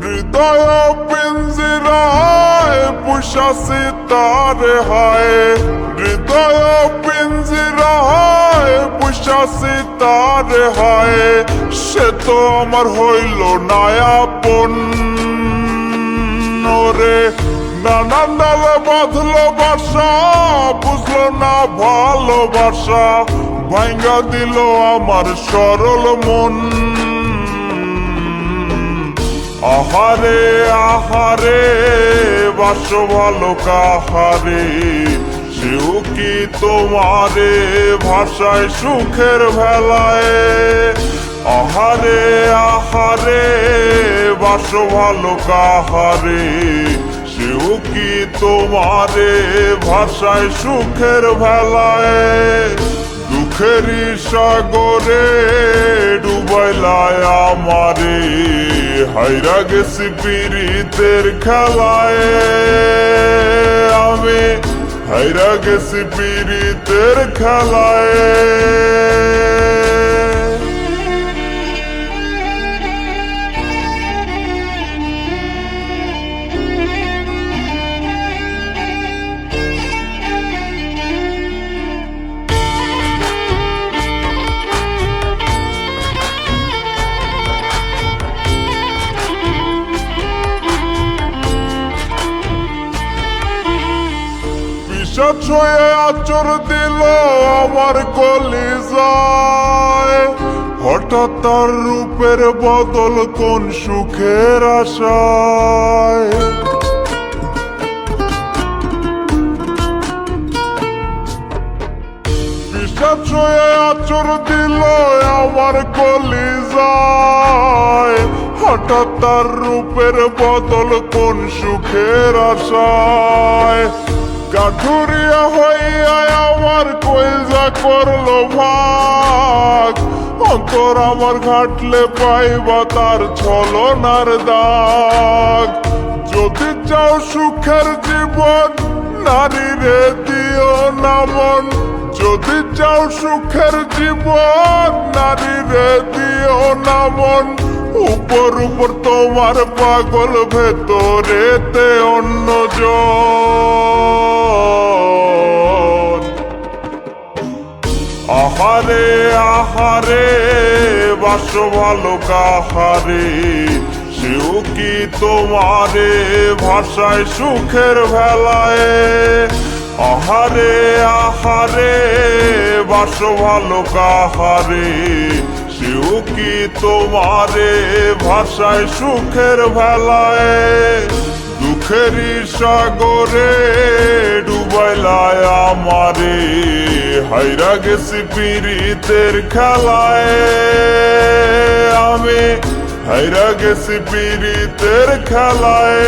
হৃদয় পিঞ্জিরায় পুষাছি তারে হায়, হৃদয় পিঞ্জিরায় পুষাছি তারে হায়, সে তো আমার হইল না আপন রে। নানান ডালে বাঁধলো বাসা, বুঝলো না ভালোবাসা, ভাঙ্গা দিল আমার সরল মন। আহারে আহারে বাসো ভালো কাহারে, সেও কি তোমারে ভাষায় সুখের ভেলায়। আহারে আহারে বাসো ভালো কাহারে, সেও কি তোমারে ভাষায় সুখের ভেলায়। দুঃখেরই সাগরে ডুবাইলায় আমারে, হাইরা গেছি পীড়িতের খেলায়। আমি হাইরা গেছি পীড়িতের খেলায়। ছয়ে আচর দিল আমার কলিজায়, হঠাৎ তার রূপের বদল কোন সুখের আশায়। বিষাদ ছয়ে আচর দিল আমার কলিজায়, হঠাৎ তার রূপের বদল কোন সুখের আশায়। কাঠুরিয়া হইয়া আমার কইজা করলো ভাগ, অন্তর আমার ঘাটলে পাইবা তার ছলনার দাগ। যদি চাও সুখের জীবন নারী রে দিও না মন, যদি চাও সুখের জীবন নারী রে দিও না মন। উপর উপর তোমার পাগল, ভেতরেতে অন্যজন। আহারে আহারে বাসো ভালো কাহারে, সেও কি তোমারে ভাষায় সুখের ভেলায়। আহারে আহারে বাসো ভালো কাহারে, সেও কি তোমারে ভাষায় সুখের ভেলায়। দুঃখেরই সাগরে ডুবাইলায় আমারে, হাইরা গেছি পীড়িতের খেলায়। আমি হাইরা গেছি পীড়িতের খেলায়।